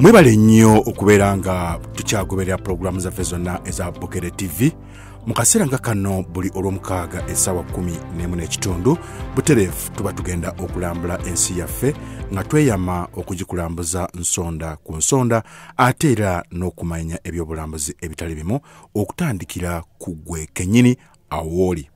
Mwebale nnyo okubeera nga tukyagoberera programu zaffe zonna eza Bukere TV mu kaseera nga kano buli olw'omukaaga essaawa 11:30 butereevu tuba tugenda okulambula ensi yaffe nga tweyama okugikulambuza nsonda ku nsonda ate era n'okumanya ebyobulambuzi ebitali bimu okutandikira ku ggwe kennyini awooli.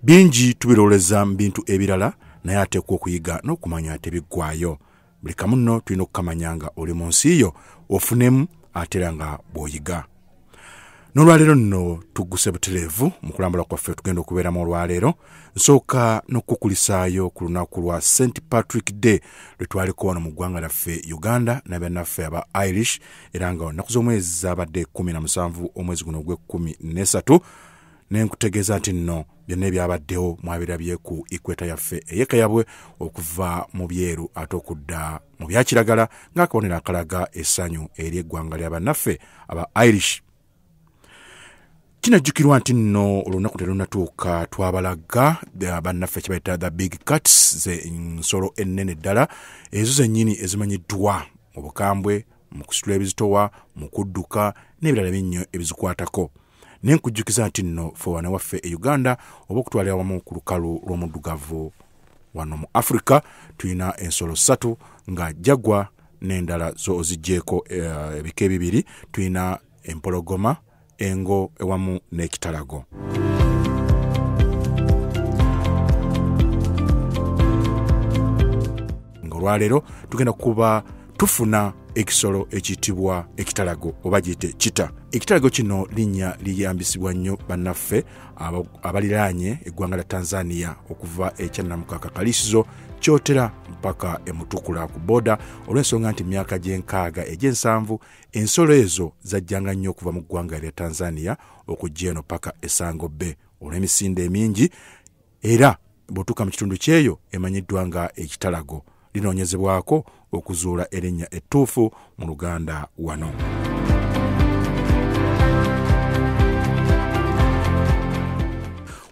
Bingi tubirowoleza mu bintu ebirala naye ateekwa okuyiga n'okumanya ate biggwaayo. Buli kamu nno tulina okukamanya nga oli mu nsi yo ofunemu ate era nga bw'oyiga. N'olwaleero nno tugguse butereevu mu kulambula kwaffe tugenda okubeeramu olwaleero. Nsooka n'okukulisaayo ku lunaku lwa St. Patrick Day lwe twaliko wano mu ggwanga lyaffe Uganda n'abannaffe aba Irish era nga nnaku z'omwezi zaabadde 17 omwezi guno ogw'e13 n'enkutegeeza nti nno byonna ebyabaddewo mwabirabye ku ikweta yaffe ey'eka yabwe okuva mu byeru ate okudda mu byakiragala ng'akabonero akalaga essanyu eri eggwanga ly'abannaffe aba Irish. Kinajjukirwa nti nno olunaku terunatuuka twabalaga bannaffe kye bayita the big cats ze nsolo ennene ddala ezo zennyini ezimanyiddwa mu bukambwe, mu kusitula ebizitowa, mu kudduka n'ebirala binnyo ebizikwatako. Nenkujjukiza nti nno ffe wana waffe e Uganda oba okutwalira wamu ku lukalu lw'omuddugavu wano mu Africa tulina ensolo 3 nga jagwa n'endala zo oziggyeko ebika ebibiri tulina empologoma, engo ewamu n'ekitalago. Ng'olwaleero tugenda kuba tufuna ekisolo ekiyitibwa ekitalago oba giyite kita. Ekitalago kino linnya liyambisibwa nnyo bannaffe abaliraanye eggwanga lya Tanzania okuva ekyannamukaka Kaliisizo kyotera mpaka emutukula ku boda olw'ensonga nti myaka gy'enkaaga egy'ensanvu ensolo ezo zajjanga nnyo okuva mu ggwanga lya Tanzania okujja eno paka Esango Bay olw'emisinde emingi era bw'otuuka mu kitundu ky'eyo emanyiddwa nga ekitalago. Linoonyezebwako okuzuula erinnya ettuufu mu Luganda wano.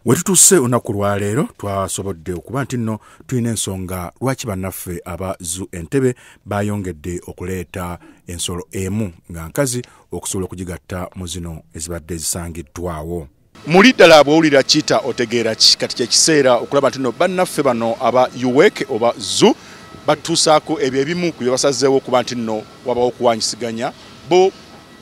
Wetutuuse olunaku lwaleero twasobodde okuba nti nno tulina ensonga lwaki bannaffe aba Zoo Entebbe bayongedde okuleeta ensolo emu nga nkazi okusobola okugigatta mu zino ezibadde zisangiddwawo. Muli ddala bw'owulira kita otegeera ki kati kyekiseera okulaba nti nno bannaffe bano aba UWEC oba Zoo batuusaako ebyo ebimu ku bye basazeewo okuba nti nno wabawo okuwanyisiganya bo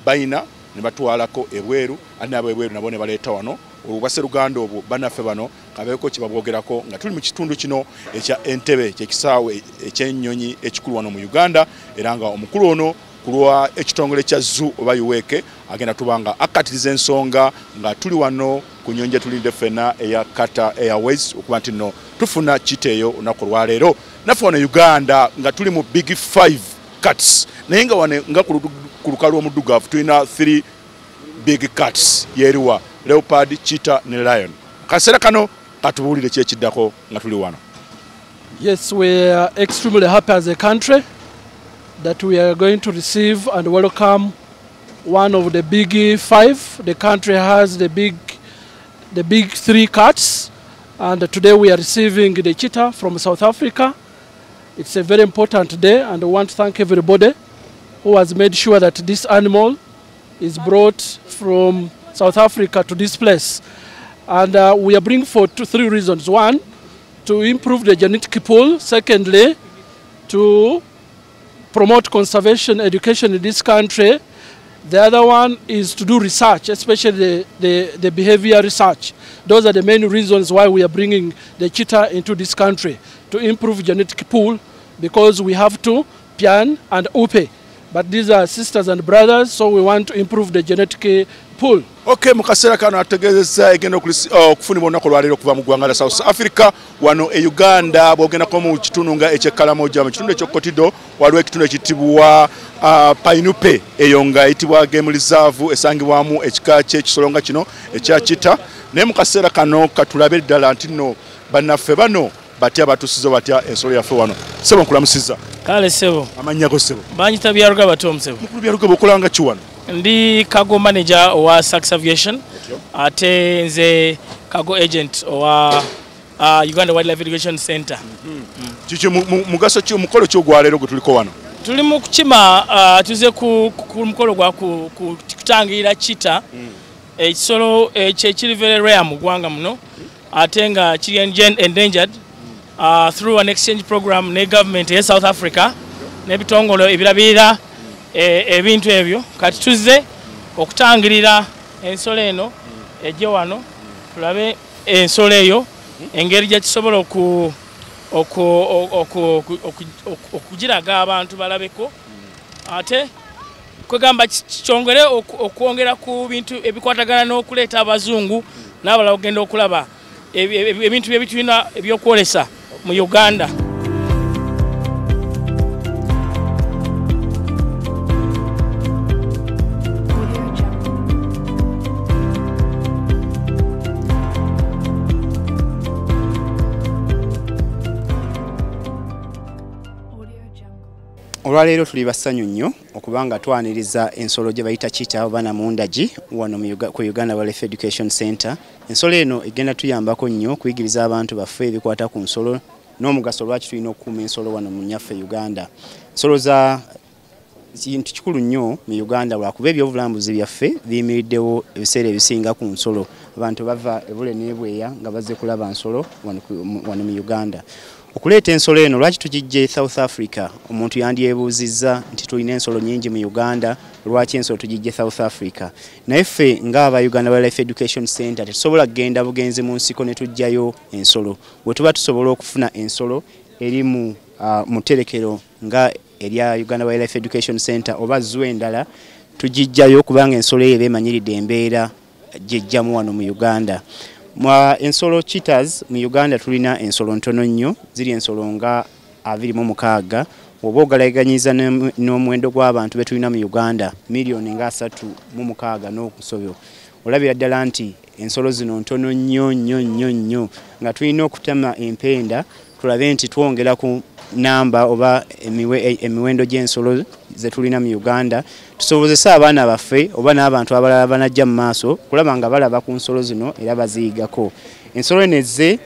bayina ne batwalako ebweru ate nabo ebweru nabo ne baleeta wano olw'obwase Luganda obwo bannaffe bano kabeeko kye babwogerako nga tuli mu kitundu kino ekya Entebbe kyekisaawe ekyennyonyi ekikulu wano mu Uganda era nga omukulu ono ku lwa ekitongole kya Zoo oba UWEC agenda tubanga akkatiriza ensonga nga tuli wano ku nnyonyi tulinde ffenna eya Qatar Airways okuba nti nno tufuna kiteeyo olunaku lwaleero naffe wano Uganda nga tuli mu big 5 cats naye nga wane nga ku lukalu omuddugavu tulina 3 big cats yeriwa leopard, cheetah ne lion. Kaseera kano katubuulire kyekiddako nga tuli wano. Yes, we are extremely happy as a country that we are going to receive and welcome one of the big 5. The country has the big 3 cats, and today we are receiving the cheetah from South Africa. It's a very important day, and I want to thank everybody who has made sure that this animal is brought from South Africa to this place. And we are bringing for 3 reasons. One, to improve the genetic pool. Secondly, to promote conservation education in this country. The other one is to do research, especially the behavior research. Those are the main reasons why we are bringing the cheetah into this country, to improve genetic pool, because we have to Pian and Upe. But these are sisters and brothers, so we want to improve the genetic pool. Okay, mukaseera kano ategeezezza egenda okufunibwa olunaku lwaleero okuva mu ggwanga lya South Africa wano e Uganda bw'ogendako mu kitundu nga eky'Ekalamoja mu kitundu eky'Okkotido waliwo ekitundu ekiyitibwa Painupe eyo nga eyitibwa game reserve esangibwamu ekika ky'ekisolo nga kino ekya cheetah naye mu kaseera kano katulabe ddala nti nno bannaffe bano batya batusizo batya ensolo yaffe wano. Sebo nkulamusizza. Kale sebo. Amannyako sebo. Banyita Byaruga Batom sebo. Mukulu Byaruga okolanga ki wano? Ndi cargo manager owa Sax Aviation. Ate nze cargo agent owa Uganda Wildlife Education Center. Chiche mugaso ki omukolo ki ogwaleero gwe tuliko wano? Tuli mu kukima tuze ku mukolo gwa kutangirira cheetah ekisolo ekiri very rare mu ggwanga muno ate nga kiri endangered through an exchange program ne government ya South Africa n'ebitongole ebirabirira ebintu ebyo kati tuzze okutangirira ensolo eno ejje wano tulabe ensolo eyo engeri gye kisobola okugiraga abantu balabeko ate kwegamba kikyongere okwongera ku bintu ebikwatagana n'okuleeta abazungu n'abalala okugenda okulaba ebintu bye bitulina ebyokwolesa mu Uganda. Olwaleero tuli bassanyu nnyo okubanga twaniriza ensolo gye bayita cheetah oba namundagi wano ku Uganda Wildlife Education Center. Ensolo eno egenda tuyambako nnyo kuyigiriza abantu baffe ebikwata ku nsolo n'omugaso lwaki tulina okukuuma ensolo wano mu nnyaffe Uganda. Ensolo za kintu kikulu nnyo mu Uganda lwakuba ebyobulambuzi byaffe biyimiriddewo ebiseera ebisinga ku nsolo. Abantu bava ebule n'ebweya nga bazze kulaba nsolo wano mu Uganda. Okuleeta ensolo eno lwaki tugijje South Africa? Omuntu yandyebuuzizza nti tulina ensolo nyingi mu Uganda, lwaki ensolo tugijje South Africa? Naye ffe ng'aba Uganda Wildlife Education Center tetusobola kugenda bugenzi mu nsiko ne tujjayo ensolo. Bwe tuba tusobola okufuna ensolo eri mu terekero nga erya Uganda Wildlife Education Center oba zoo endala tugijjayo kubanga ensolo eyo emanyiridde embeera gyejjamu wano mu Uganda. Ensolo cheetahs mu Uganda tulina ensolo ntono nnyo, ziri ensolo nga 26 oba ogalaganyiza n'omuwendo gw'abantu be tulina mu Uganda miliyoni nga 3.6 n'okusobyo. Olabira ddala nti ensolo zino ntono nnyo nga tulina okutema empenda tulabe nti twongera ku namba oba emiwendo gy'ensolo ze tulina mu Uganda tusobozesa abaana baffe oba n'abantu abalala banajja mu maaso kulaba nga balaba ku nsolo zino era baziyigako. Ensolo enezze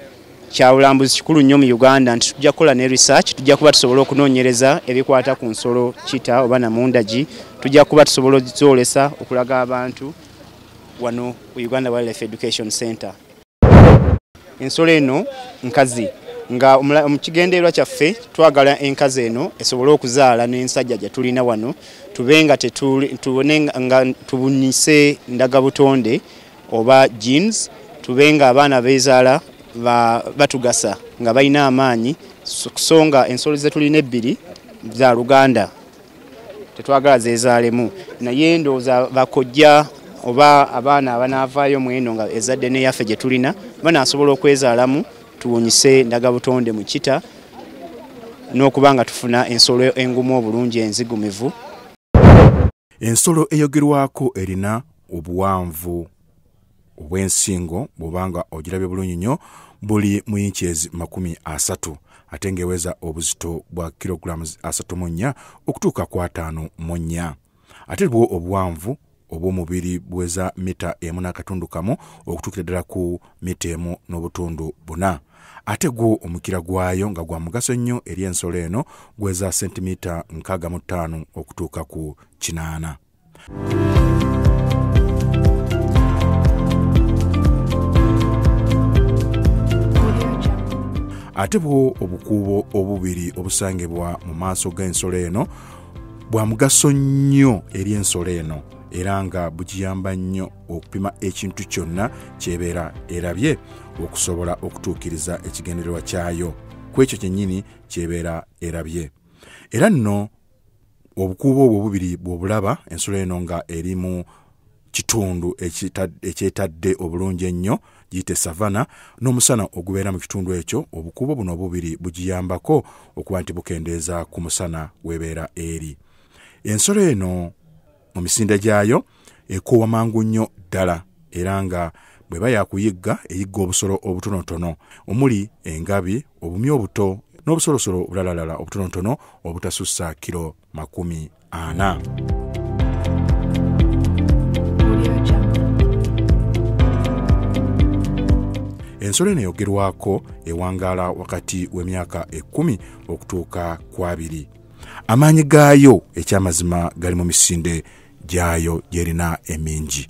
kyabulambuzi kikulu nnyo mu Uganda nti tujja kukola ne research, tujja kuba tusobola okunoonyereza ebikwata ku nsolo cheetah oba namundagi, tujja kuba tusobola ozoolesa okulaga abantu wano ku Uganda Wildlife Education Center. Ensolo eno nkazi nga mu kigendeerwa kyaffe twagala enkazi eno esobole okuzaala n'ensajja gye tulina wano tubenga tubone nga tubunise ndagabutonde oba genes, tubenga abaana bezaala batugasa nga balina amaanyi kusonga ensolo ze tulina ebbiri za Luganda tetwagala zezaalemu naye ndowooza bakojja oba abaana abanaavaayo mu eno nga ezadde n'eyaffe gye tulina banaasobola okwezaalamu tuwunyise ndagabutonde mu cheetah n'okubanga tufuna ensolo engumu obulungi enzigumivu. Ensolo eyogerwako erina obuwanvu obw'ensingo bw'obanga ogirabye bulungi nnyo buli mu inches 30 ate ng'eweza obuzito bwa kilograms 34 okutuuka ku 54 ate bwo obuwanvu obw'omubiri buweza mita 1.5 okutuukira ddala ku mita 1.4 ate gwo omukira gwayo nga gwa mugaso nnyo eri ensolo eno gweza sentimita 65 okutuuka ku 8. Ate bwo obukuubo obubiri obusangibwa mu maaso g'ensolo eno bwa mugaso nnyo eri ensolo eno era nga bugiyamba nnyo okupima ekintu kyonna kyebeera erabye okusobola okutuukiriza ekigendererwa kyayo ku ekyo kyennyini kyebeera erabye. Era nno obukuubo obwo bubiri bw'obulaba ensolo eno nga eri mu kitundu ekyetadde obulungi ennyo giyite savana n'omusana ogubeera mu kitundu ekyo, obukuubo buno obubiri bugiyambako okuba nti bukendeeza ku musana webeera eri. Ensolo eno mu misinde gyayo ekoowa mangu nnyo ddala era nga bw'eba yakuyigga eyigga obusolo obutonotono omuli engabi, obumyu obuto n'obusolosolo obulalalala obutonotono obutasussa kilo 40. Ensolo eno eyogerwako ewangaala wakati w'emyaka 10 okutuuka ku 2. amaanyi gaayo ekyamazima gali mu misinde gyayo gyerina emingi.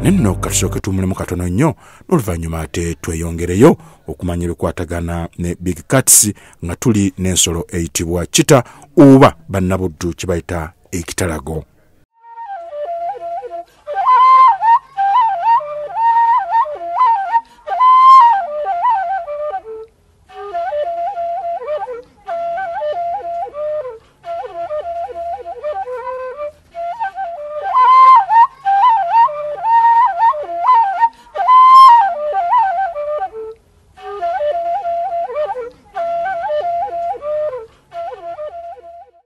Nenno katusooke tumulemu katono nnyo n'oluvannyuma ate tweyongereyo okumanya ebikwatagana ne Big Cats nga tuli n'ensolo eyitibwa cheetah oba bannabuddu kye bayita ekitalago.